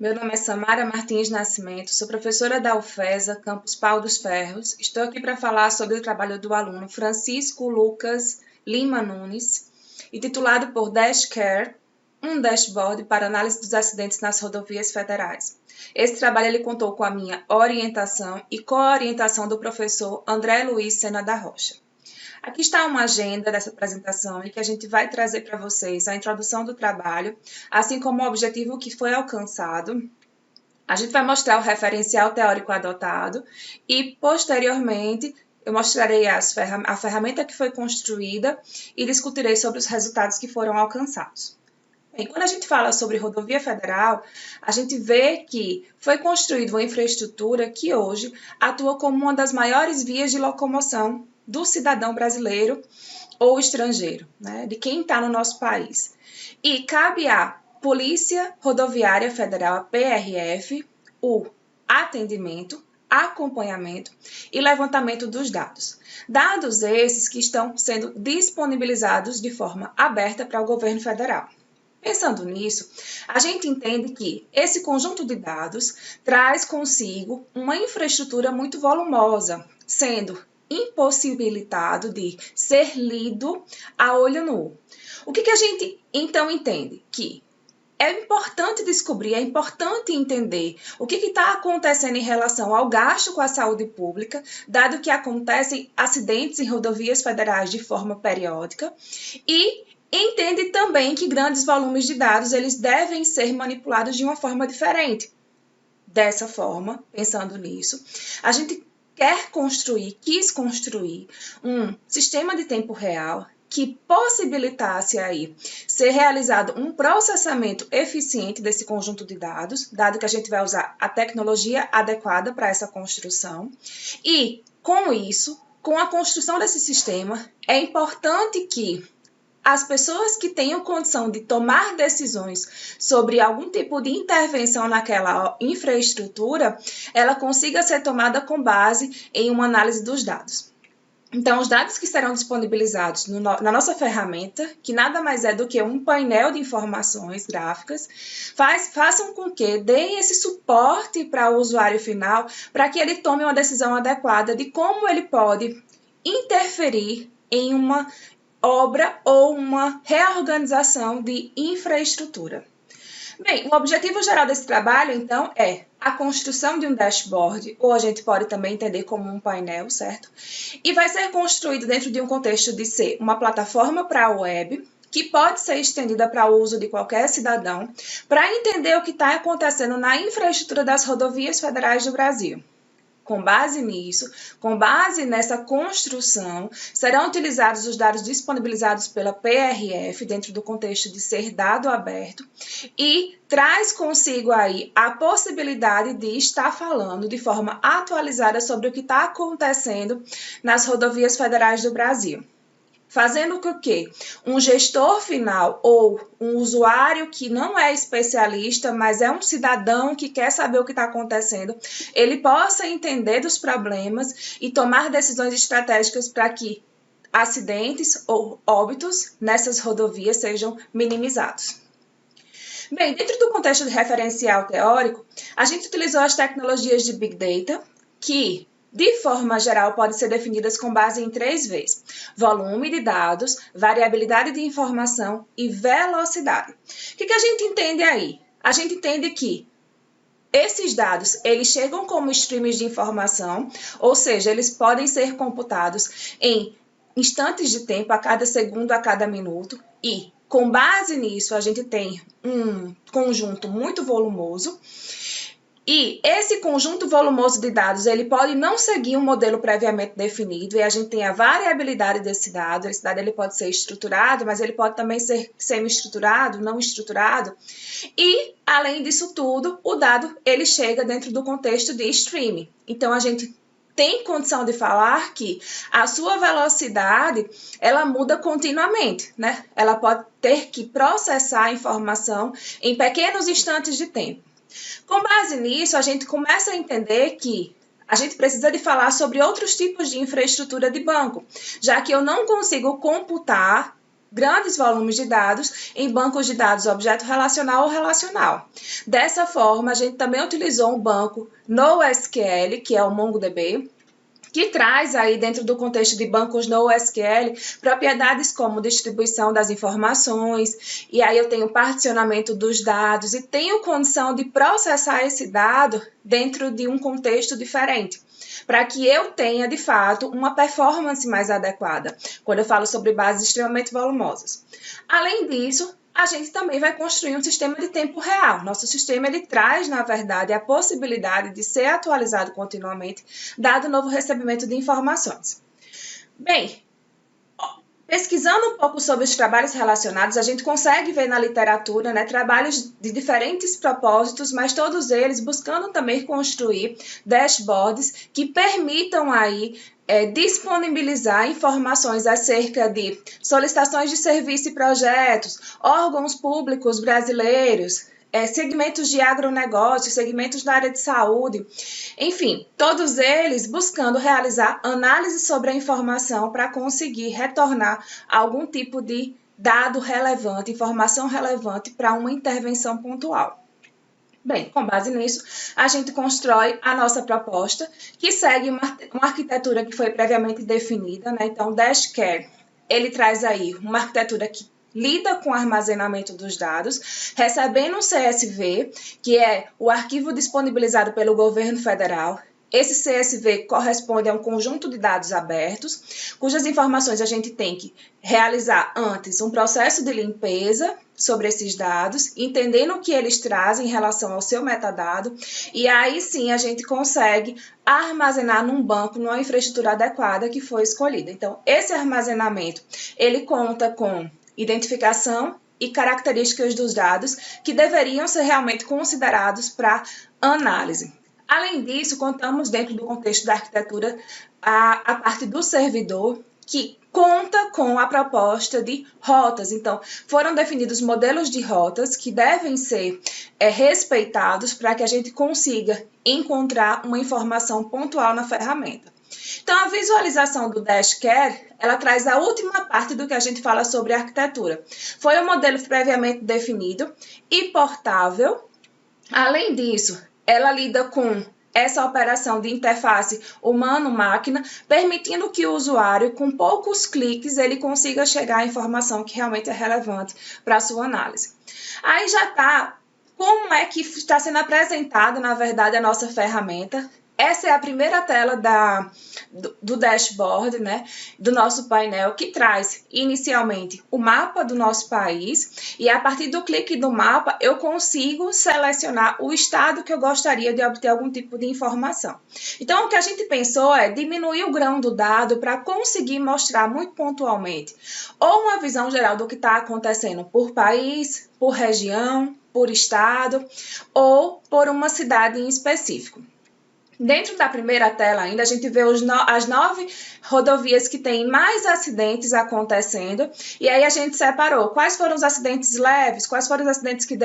Meu nome é Samara Martins Nascimento, sou professora da UFESA, campus Pau dos Ferros. Estou aqui para falar sobre o trabalho do aluno Francisco Lucas Lima Nunes, intitulado por Dashcare, um dashboard para análise dos acidentes nas rodovias federais. Esse trabalho ele contou com a minha orientação e co-orientação do professor André Luiz Sena da Rocha. Aqui está uma agenda dessa apresentação em que a gente vai trazer para vocês a introdução do trabalho, assim como o objetivo que foi alcançado. A gente vai mostrar o referencial teórico adotado e, posteriormente, eu mostrarei a ferramenta que foi construída e discutirei sobre os resultados que foram alcançados. Bem, quando a gente fala sobre rodovia federal, a gente vê que foi construída uma infraestrutura que hoje atua como uma das maiores vias de locomoção do cidadão brasileiro ou estrangeiro, né, de quem está no nosso país. E cabe à Polícia Rodoviária Federal, a PRF, o atendimento, acompanhamento e levantamento dos dados. Dados esses que estão sendo disponibilizados de forma aberta para o governo federal. Pensando nisso, a gente entende que esse conjunto de dados traz consigo uma infraestrutura muito volumosa, sendo impossibilitado de ser lido a olho nu. O que a gente então entende? Que é importante descobrir, é importante entender o que está acontecendo em relação ao gasto com a saúde pública, dado que acontecem acidentes em rodovias federais de forma periódica, e entende também que grandes volumes de dados eles devem ser manipulados de uma forma diferente. Dessa forma, pensando nisso, a gente quis construir um sistema de tempo real que possibilitasse aí ser realizado um processamento eficiente desse conjunto de dados, dado que a gente vai usar a tecnologia adequada para essa construção. E, com isso, com a construção desse sistema, é importante que as pessoas que tenham condição de tomar decisões sobre algum tipo de intervenção naquela infraestrutura, ela consiga ser tomada com base em uma análise dos dados. Então, os dados que serão disponibilizados na nossa ferramenta, que nada mais é do que um painel de informações gráficas, façam com que deem esse suporte para o usuário final, para que ele tome uma decisão adequada de como ele pode interferir em uma obra ou uma reorganização de infraestrutura. Bem, o objetivo geral desse trabalho, então, é a construção de um dashboard, ou a gente pode também entender como um painel, certo? E vai ser construído dentro de um contexto de ser uma plataforma para a web, que pode ser estendida para o uso de qualquer cidadão, para entender o que está acontecendo na infraestrutura das rodovias federais do Brasil. Com base nisso, com base nessa construção, serão utilizados os dados disponibilizados pela PRF dentro do contexto de ser dado aberto e traz consigo aí a possibilidade de estar falando de forma atualizada sobre o que está acontecendo nas rodovias federais do Brasil. Fazendo com que um gestor final ou um usuário que não é especialista, mas é um cidadão que quer saber o que está acontecendo, ele possa entender dos problemas e tomar decisões estratégicas para que acidentes ou óbitos nessas rodovias sejam minimizados. Bem, dentro do contexto de referencial teórico, a gente utilizou as tecnologias de Big Data, que de forma geral, podem ser definidas com base em 3 Vs: volume de dados, variabilidade de informação e velocidade. O que a gente entende aí? A gente entende que esses dados, eles chegam como streams de informação, ou seja, eles podem ser computados em instantes de tempo, a cada segundo, a cada minuto, e com base nisso, a gente tem um conjunto muito volumoso. E esse conjunto volumoso de dados, ele pode não seguir um modelo previamente definido, e a gente tem a variabilidade desse dado. Esse dado ele pode ser estruturado, mas ele pode também ser semi-estruturado, não estruturado. E, além disso tudo, o dado ele chega dentro do contexto de streaming. Então, a gente tem condição de falar que a sua velocidade, ela muda continuamente, né? Ela pode ter que processar a informação em pequenos instantes de tempo. Com base nisso, a gente começa a entender que a gente precisa de falar sobre outros tipos de infraestrutura de banco, já que eu não consigo computar grandes volumes de dados em bancos de dados objeto relacional ou relacional. Dessa forma, a gente também utilizou um banco NoSQL, que é o MongoDB, que traz aí dentro do contexto de bancos NoSQL propriedades como distribuição das informações, e aí eu tenho particionamento dos dados e tenho condição de processar esse dado dentro de um contexto diferente, para que eu tenha, de fato, uma performance mais adequada, quando eu falo sobre bases extremamente volumosas. Além disso, a gente também vai construir um sistema de tempo real. Nosso sistema ele traz, na verdade, a possibilidade de ser atualizado continuamente, dado o novo recebimento de informações. Bem, pesquisando um pouco sobre os trabalhos relacionados, a gente consegue ver na literatura, né, trabalhos de diferentes propósitos, mas todos eles buscando também construir dashboards que permitam aí disponibilizar informações acerca de solicitações de serviço e projetos, órgãos públicos brasileiros, segmentos de agronegócio, segmentos da área de saúde, enfim, todos eles buscando realizar análise sobre a informação para conseguir retornar algum tipo de dado relevante, informação relevante para uma intervenção pontual. Bem, com base nisso, a gente constrói a nossa proposta, que segue uma arquitetura que foi previamente definida, né? Então, o Dashcare, ele traz aí uma arquitetura que lida com o armazenamento dos dados, recebendo um CSV, que é o arquivo disponibilizado pelo governo federal. Esse CSV corresponde a um conjunto de dados abertos, cujas informações a gente tem que realizar antes um processo de limpeza sobre esses dados, entendendo o que eles trazem em relação ao seu metadado, e aí sim a gente consegue armazenar num banco, numa infraestrutura adequada que foi escolhida. Então, esse armazenamento, ele conta com identificação e características dos dados que deveriam ser realmente considerados para análise. Além disso, contamos dentro do contexto da arquitetura a parte do servidor, que conta com a proposta de rotas. Então, foram definidos modelos de rotas que devem ser respeitados para que a gente consiga encontrar uma informação pontual na ferramenta. Então, a visualização do Dashcare, ela traz a última parte do que a gente fala sobre arquitetura. Foi um modelo previamente definido e portável. Além disso, ela lida com essa operação de interface humano-máquina, permitindo que o usuário, com poucos cliques, ele consiga chegar à informação que realmente é relevante para a sua análise. Aí já está, como é que está sendo apresentada, na verdade, a nossa ferramenta. Essa é a primeira tela do dashboard, né, do nosso painel, que traz inicialmente o mapa do nosso país, e a partir do clique do mapa eu consigo selecionar o estado que eu gostaria de obter algum tipo de informação. Então, o que a gente pensou é diminuir o grão do dado para conseguir mostrar muito pontualmente ou uma visão geral do que está acontecendo por país, por região, por estado ou por uma cidade em específico. Dentro da primeira tela ainda, a gente vê as 9 rodovias que têm mais acidentes acontecendo, e aí a gente separou quais foram os acidentes leves, quais foram os acidentes que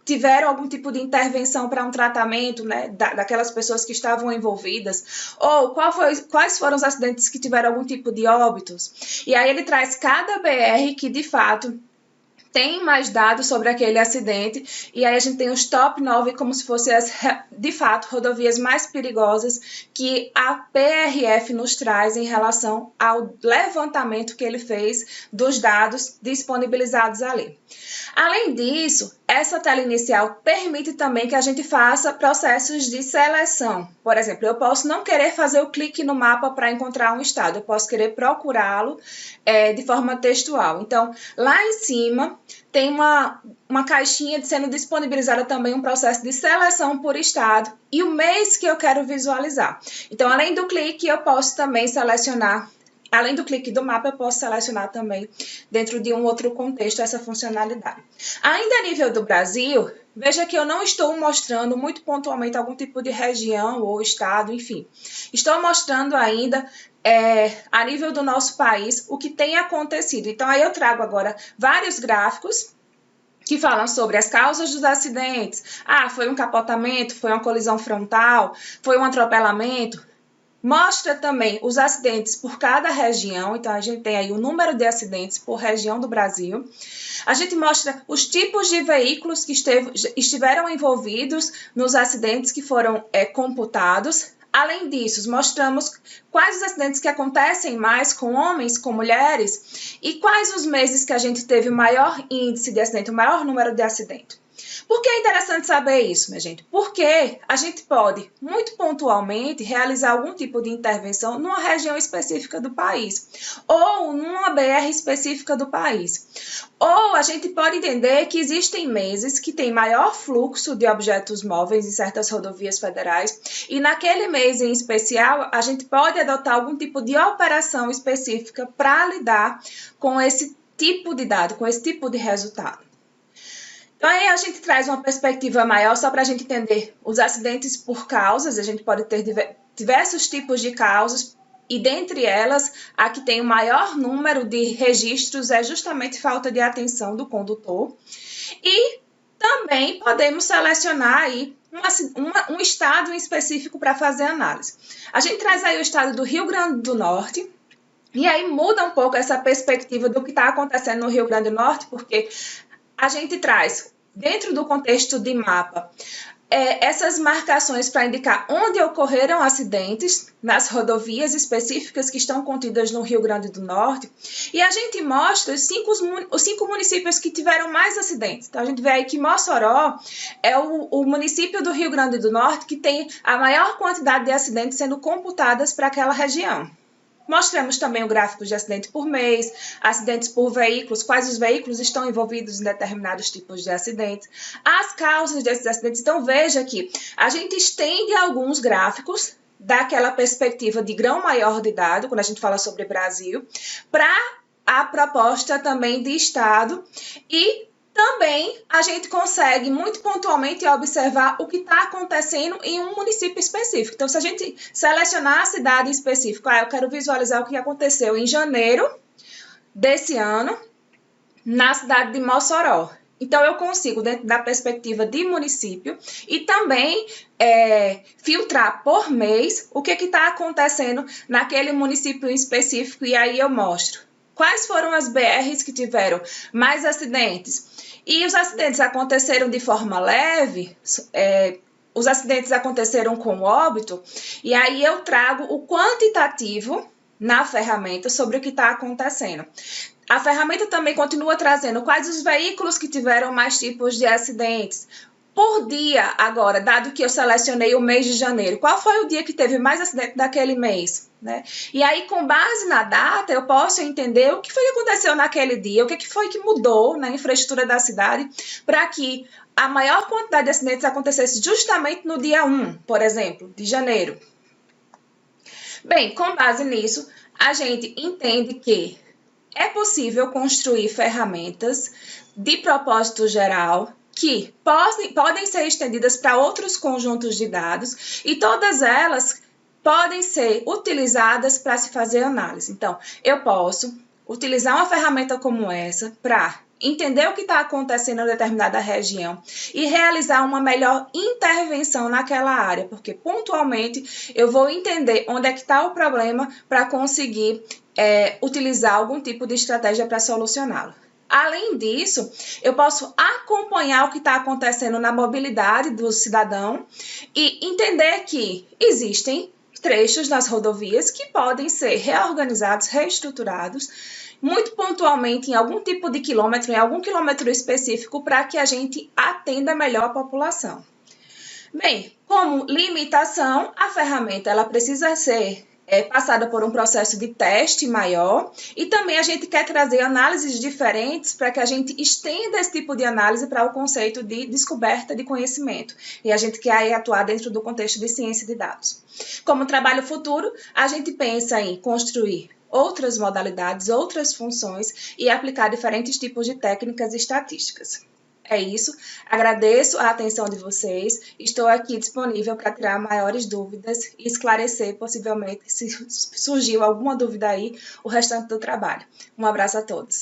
tiveram algum tipo de intervenção para um tratamento, né, daquelas pessoas que estavam envolvidas, ou quais foram os acidentes que tiveram algum tipo de óbitos. E aí ele traz cada BR que, de fato, tem mais dados sobre aquele acidente, e aí a gente tem os top 9 como se fossem as, de fato, rodovias mais perigosas que a PRF nos traz em relação ao levantamento que ele fez dos dados disponibilizados ali. Além disso, essa tela inicial permite também que a gente faça processos de seleção. Por exemplo, eu posso não querer fazer o clique no mapa para encontrar um estado, eu posso querer procurá-lo de forma textual. Então, lá em cima tem uma caixinha sendo disponibilizada também um processo de seleção por estado e o mês que eu quero visualizar. Então, além do clique, eu posso também selecionar. Além do clique do mapa, eu posso selecionar também, dentro de um outro contexto, essa funcionalidade. Ainda a nível do Brasil, veja que eu não estou mostrando muito pontualmente algum tipo de região ou estado, enfim. Estou mostrando ainda, a nível do nosso país, o que tem acontecido. Então, aí eu trago agora vários gráficos que falam sobre as causas dos acidentes. Ah, foi um capotamento, foi uma colisão frontal, foi um atropelamento. Mostra também os acidentes por cada região, então a gente tem aí o número de acidentes por região do Brasil. A gente mostra os tipos de veículos que estiveram envolvidos nos acidentes que foram computados. Além disso, mostramos quais os acidentes que acontecem mais com homens, com mulheres, e quais os meses que a gente teve o maior índice de acidente, o maior número de acidentes. Por que é interessante saber isso, minha gente? Porque a gente pode, muito pontualmente, realizar algum tipo de intervenção numa região específica do país, ou numa BR específica do país. Ou a gente pode entender que existem meses que tem maior fluxo de objetos móveis em certas rodovias federais, e naquele mês em especial, a gente pode adotar algum tipo de operação específica para lidar com esse tipo de dado, com esse tipo de resultado. Então, aí a gente traz uma perspectiva maior só para a gente entender os acidentes por causas. A gente pode ter diversos tipos de causas e, dentre elas, a que tem o maior número de registros é justamente falta de atenção do condutor. E também podemos selecionar aí um estado em específico para fazer análise. A gente traz aí o estado do Rio Grande do Norte. E aí muda um pouco essa perspectiva do que está acontecendo no Rio Grande do Norte, porque a gente traz, dentro do contexto de mapa, essas marcações para indicar onde ocorreram acidentes nas rodovias específicas que estão contidas no Rio Grande do Norte, e a gente mostra os cinco municípios que tiveram mais acidentes. Então, a gente vê aí que Mossoró é o município do Rio Grande do Norte que tem a maior quantidade de acidentes sendo computadas para aquela região. Mostramos também o gráfico de acidentes por mês, acidentes por veículos, quais os veículos estão envolvidos em determinados tipos de acidentes, as causas desses acidentes. Então, veja que a gente estende alguns gráficos daquela perspectiva de grão maior de dado, quando a gente fala sobre Brasil, para a proposta também de Estado, e também a gente consegue muito pontualmente observar o que está acontecendo em um município específico. Então, se a gente selecionar a cidade específica, eu quero visualizar o que aconteceu em janeiro desse ano na cidade de Mossoró. Então, eu consigo, dentro da perspectiva de município, e também filtrar por mês o que está acontecendo naquele município específico, e aí eu mostro quais foram as BRs que tiveram mais acidentes. E os acidentes aconteceram de forma leve, os acidentes aconteceram com óbito, e aí eu trago o quantitativo na ferramenta sobre o que está acontecendo. A ferramenta também continua trazendo quais os veículos que tiveram mais tipos de acidentes. Por dia, agora, dado que eu selecionei o mês de janeiro, qual foi o dia que teve mais acidente daquele mês? Né? E aí, com base na data, eu posso entender o que foi que aconteceu naquele dia, o que foi que mudou na infraestrutura da cidade para que a maior quantidade de acidentes acontecesse justamente no dia 1, por exemplo, de janeiro. Bem, com base nisso, a gente entende que é possível construir ferramentas de propósito geral que podem ser estendidas para outros conjuntos de dados, e todas elas podem ser utilizadas para se fazer análise. Então, eu posso utilizar uma ferramenta como essa para entender o que está acontecendo em determinada região e realizar uma melhor intervenção naquela área, porque pontualmente eu vou entender onde é que está o problema para conseguir utilizar algum tipo de estratégia para solucioná-lo. Além disso, eu posso acompanhar o que está acontecendo na mobilidade do cidadão e entender que existem trechos nas rodovias que podem ser reorganizados, reestruturados, muito pontualmente em algum tipo de quilômetro, em algum quilômetro específico, para que a gente atenda melhor a população. Bem, como limitação, a ferramenta ela precisa ser passada por um processo de teste maior, e também a gente quer trazer análises diferentes para que a gente estenda esse tipo de análise para o conceito de descoberta de conhecimento, e a gente quer atuar dentro do contexto de ciência de dados. Como trabalho futuro, a gente pensa em construir outras modalidades, outras funções e aplicar diferentes tipos de técnicas e estatísticas. É isso, agradeço a atenção de vocês, estou aqui disponível para tirar maiores dúvidas e esclarecer, possivelmente, se surgiu alguma dúvida aí, o restante do trabalho. Um abraço a todos.